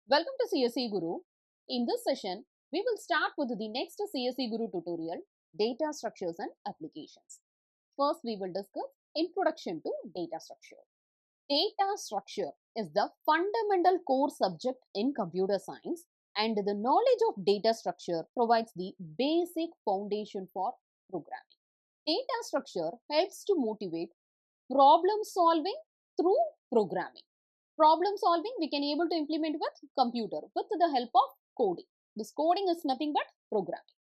Welcome to CSEGuru. In this session, we will start with the next CSEGuru tutorial, Data Structures and Applications. First, we will discuss Introduction to Data Structure. Data structure is the fundamental core subject in computer science, and the knowledge of data structure provides the basic foundation for programming. Data structure helps to motivate problem solving through programming. Problem solving we can able to implement with computer with the help of coding. This coding is nothing but programming.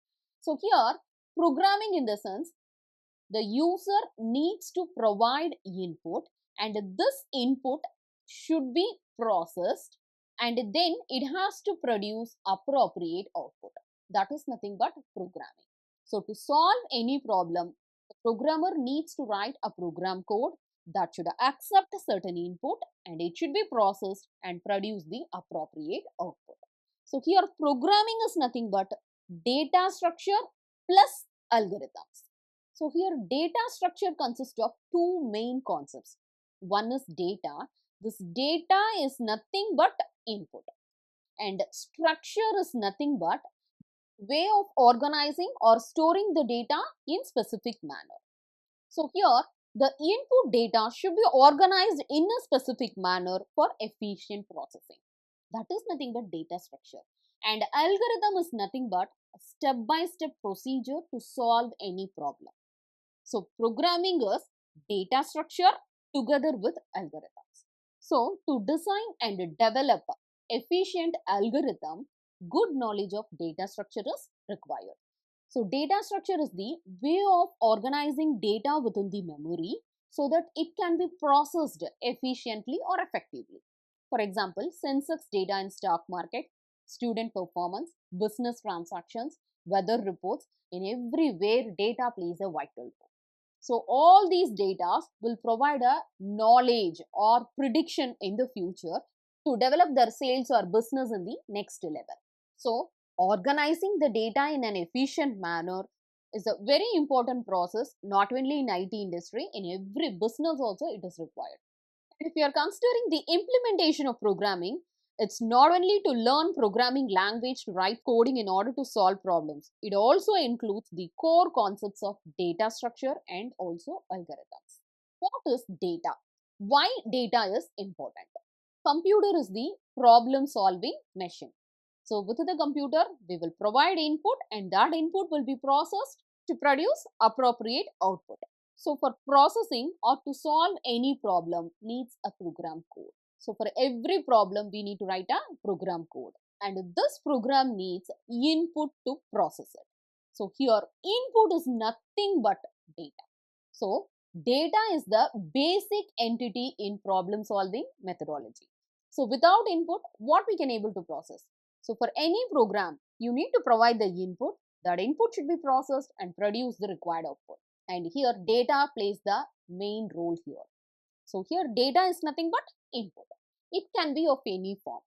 So here programming in the sense the user needs to provide input and this input should be processed and then it has to produce appropriate output. That is nothing but programming. So to solve any problem, the programmer needs to write a program code that should accept a certain input and it should be processed and produce the appropriate output. So here programming is nothing but data structure plus algorithms. So here data structure consists of two main concepts. One is data. This data is nothing but input and structure is nothing but way of organizing or storing the data in specific manner. So here the input data should be organized in a specific manner for efficient processing. That is nothing but data structure. And algorithm is nothing but a step-by-step procedure to solve any problem. So programming is data structure together with algorithms. So to design and develop efficient algorithm, good knowledge of data structure is required. So data structure is the way of organizing data within the memory so that it can be processed efficiently or effectively. For example, Sensex data in stock market, student performance, business transactions, weather reports, in everywhere data plays a vital role. So all these data will provide a knowledge or prediction in the future to develop their sales or business in the next level. So organizing the data in an efficient manner is a very important process, not only in IT industry, in every business also it is required. If you are considering the implementation of programming, it's not only to learn programming language to write coding in order to solve problems. It also includes the core concepts of data structure and also algorithms. What is data? Why data is important? Computer is the problem solving machine. So with the computer, we will provide input and that input will be processed to produce appropriate output. So for processing or to solve any problem needs a program code. So for every problem, we need to write a program code and this program needs input to process it. So here input is nothing but data. So data is the basic entity in problem solving methodology. So without input, what we can able to process? So for any program, you need to provide the input. That input should be processed and produce the required output. And here data plays the main role here. So here data is nothing but input. It can be of any form.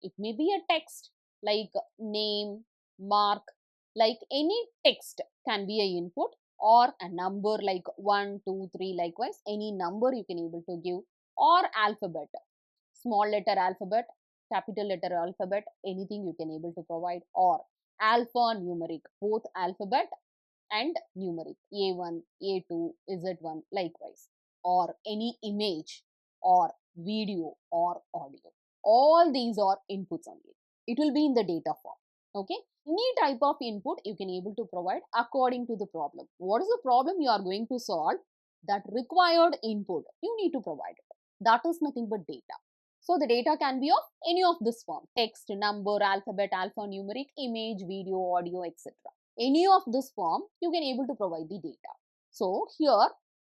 It may be a text like name, mark, like any text can be a input or a number like 1, 2, 3 likewise any number you can able to give or alphabet, small letter alphabet, capital letter alphabet, anything you can able to provide or alphanumeric, both alphabet and numeric A1, A2, Z1 likewise or any image or video or audio. All these are inputs only. It will be in the data form. Okay. Any type of input you can able to provide according to the problem. What is the problem you are going to solve? That required input you need to provide it. That is nothing but data. So the data can be of any of this form. Text, number, alphabet, alphanumeric, image, video, audio, etc. Any of this form you can able to provide the data. So here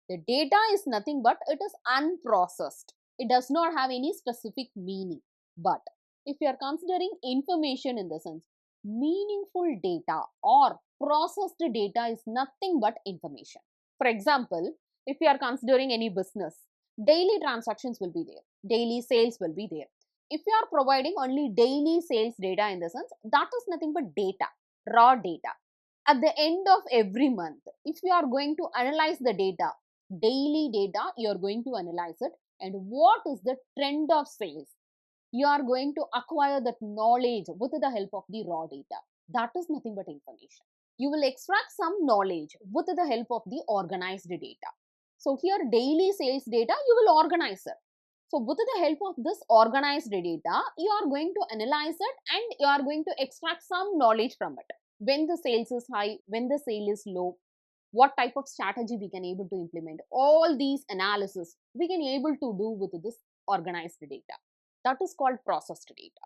the data is nothing but it is unprocessed. It does not have any specific meaning. But if you are considering information in the sense, meaningful data or processed data is nothing but information. For example, if you are considering any business, daily transactions will be there, daily sales will be there. If you are providing only daily sales data in the sense, that is nothing but data, raw data. At the end of every month, if you are going to analyze the data, daily data, you are going to analyze it and what is the trend of sales. you are going to acquire that knowledge with the help of the raw data. That is nothing but information. You will extract some knowledge with the help of the organized data. So here daily sales data, you will organize it. So with the help of this organized data, you are going to analyze it and you are going to extract some knowledge from it. When the sales is high, when the sale is low, what type of strategy we can able to implement. All these analysis we can able to do with this organized data. That is called processed data.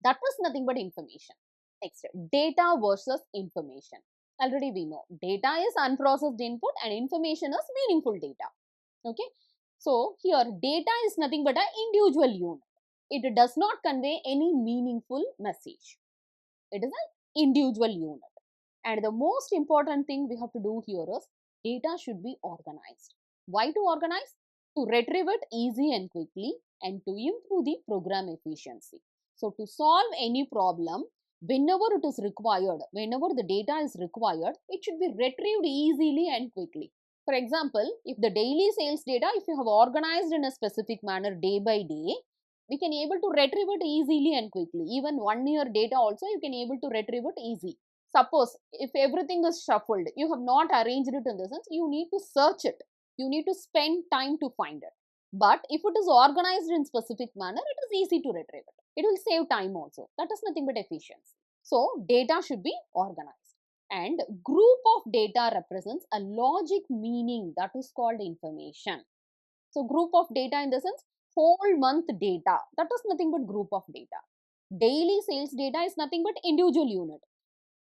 That is nothing but information. Next, data versus information. Already we know data is unprocessed input and information is meaningful data. Okay. So here data is nothing but an individual unit. It does not convey any meaningful message. It is an individual unit. And the most important thing we have to do here is data should be organized. Why to organize? To retrieve it easy and quickly and to improve the program efficiency. So to solve any problem, whenever it is required, whenever the data is required, it should be retrieved easily and quickly. For example, if the daily sales data, if you have organized in a specific manner day by day, we can able to retrieve it easily and quickly. Even 1 year data also you can able to retrieve it easy. Suppose if everything is shuffled, you have not arranged it in the sense, you need to search it. You need to spend time to find it. But if it is organized in specific manner, it is easy to retrieve it. It will save time also. That is nothing but efficiency. So data should be organized. And group of data represents a logic meaning, that is called information. So group of data in the sense whole month data, that is nothing but group of data. Daily sales data is nothing but individual unit.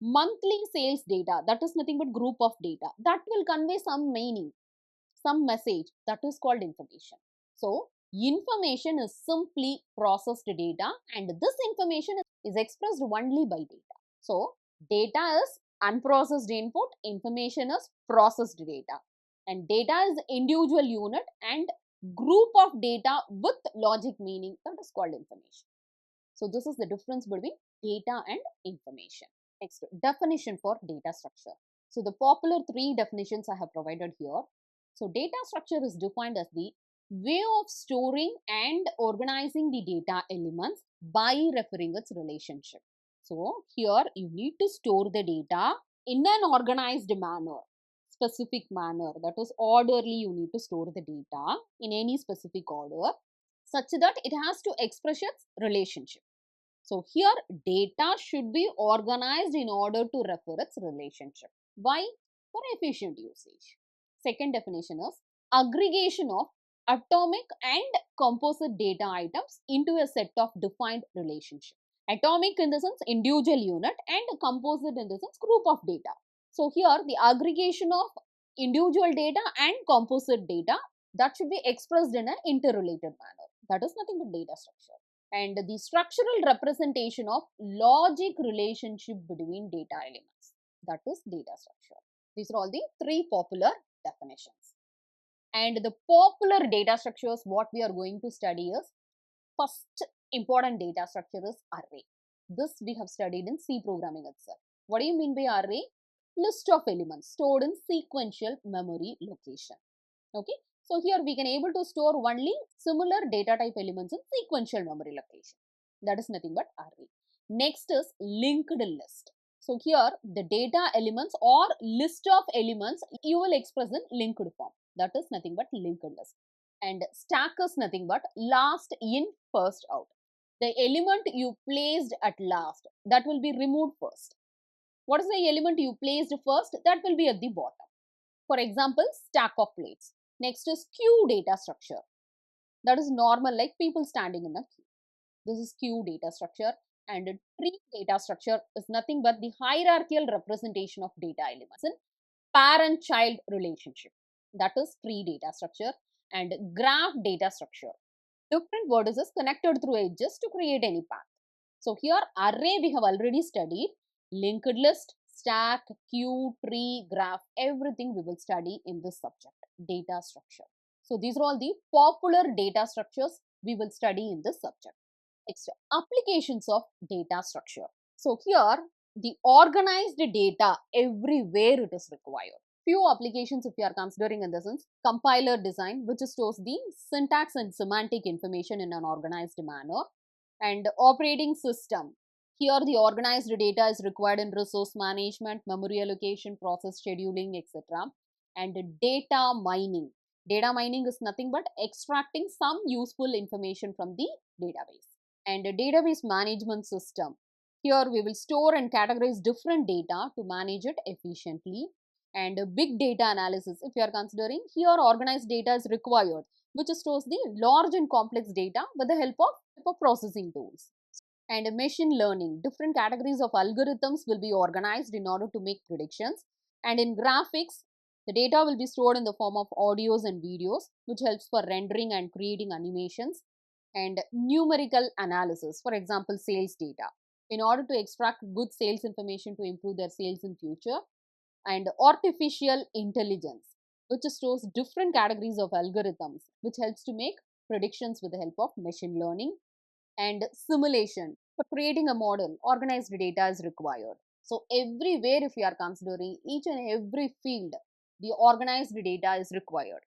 Monthly sales data, that is nothing but group of data. That will convey some meaning, some message, that is called information. So information is simply processed data and this information is expressed only by data. So data is unprocessed input, information is processed data, and data is individual unit and group of data with logic meaning, that is called information. So this is the difference between data and information. Next, definition for data structure. So the popular 3 definitions I have provided here. So data structure is defined as the way of storing and organizing the data elements by referring its relationship. So here you need to store the data in an organized manner, specific manner, that is orderly. You need to store the data in any specific order such that it has to express its relationship. So here data should be organized in order to refer its relationship. Why? For efficient usage. Second definition is aggregation of atomic and composite data items into a set of defined relationship. Atomic in the sense individual unit and composite in the sense group of data. So here the aggregation of individual data and composite data, that should be expressed in an interrelated manner. That is nothing but data structure. And the structural representation of logic relationship between data elements, that is data structure. These are all the 3 popular definitions. And the popular data structures what we are going to study is, first important data structure is array. This we have studied in C programming itself. What do you mean by array? List of elements stored in sequential memory location. Okay. So here we can able to store only similar data type elements in sequential memory location. That is nothing but array. Next is linked list. So here the data elements or list of elements you will express in linked form. That is nothing but linked list. And stack is nothing but last in, first out. The element you placed at last, that will be removed first. What is the element you placed first? That will be at the bottom. For example, stack of plates. Next is queue data structure. That is normal, like people standing in a queue. This is queue data structure. And tree data structure is nothing but the hierarchical representation of data elements in parent-child relationship. That is tree data structure. And graph data structure. Different vertices connected through edges to create any path. So here array we have already studied. Linked list, stack, queue, tree, graph, everything we will study in this subject, data structure. So these are all the popular data structures we will study in this subject. Next, applications of data structure. So here the organized data everywhere it is required. Few applications if you are considering in the sense, compiler design which stores the syntax and semantic information in an organized manner, And operating system. Here the organized data is required in resource management, memory allocation, process scheduling, etc. And data mining. Data mining is nothing but extracting some useful information from the database. And a database management system. Here we will store and categorize different data to manage it efficiently. And big data analysis, if you are considering, here organized data is required, which stores the large and complex data with the help of processing tools. And machine learning, different categories of algorithms will be organized in order to make predictions. And in graphics, the data will be stored in the form of audios and videos, which helps for rendering and creating animations. And numerical analysis, for example, sales data, in order to extract good sales information to improve their sales in future. And artificial intelligence, which stores different categories of algorithms, which helps to make predictions with the help of machine learning. And simulation, for creating a model, organized data is required. So everywhere, if we are considering each and every field, the organized data is required.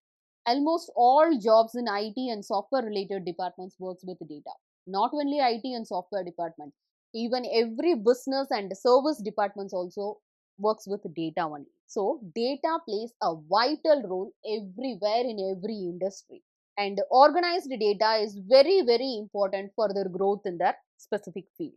Almost all jobs in IT and software related departments works with data. Not only IT and software department, even every business and service departments also works with data only. So data plays a vital role everywhere in every industry. And organized data is very important for their growth in their specific field.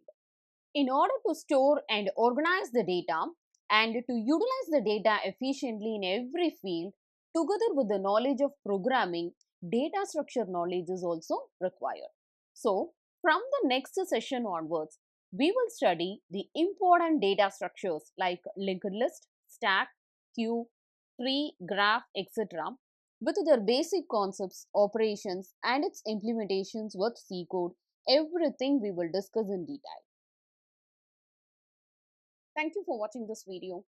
In order to store and organize the data and to utilize the data efficiently in every field, together with the knowledge of programming, data structure knowledge is also required. So, from the next session onwards, we will study the important data structures like linked list, stack, queue, tree, graph, etc. with their basic concepts, operations, and its implementations with C code. Everything we will discuss in detail. Thank you for watching this video.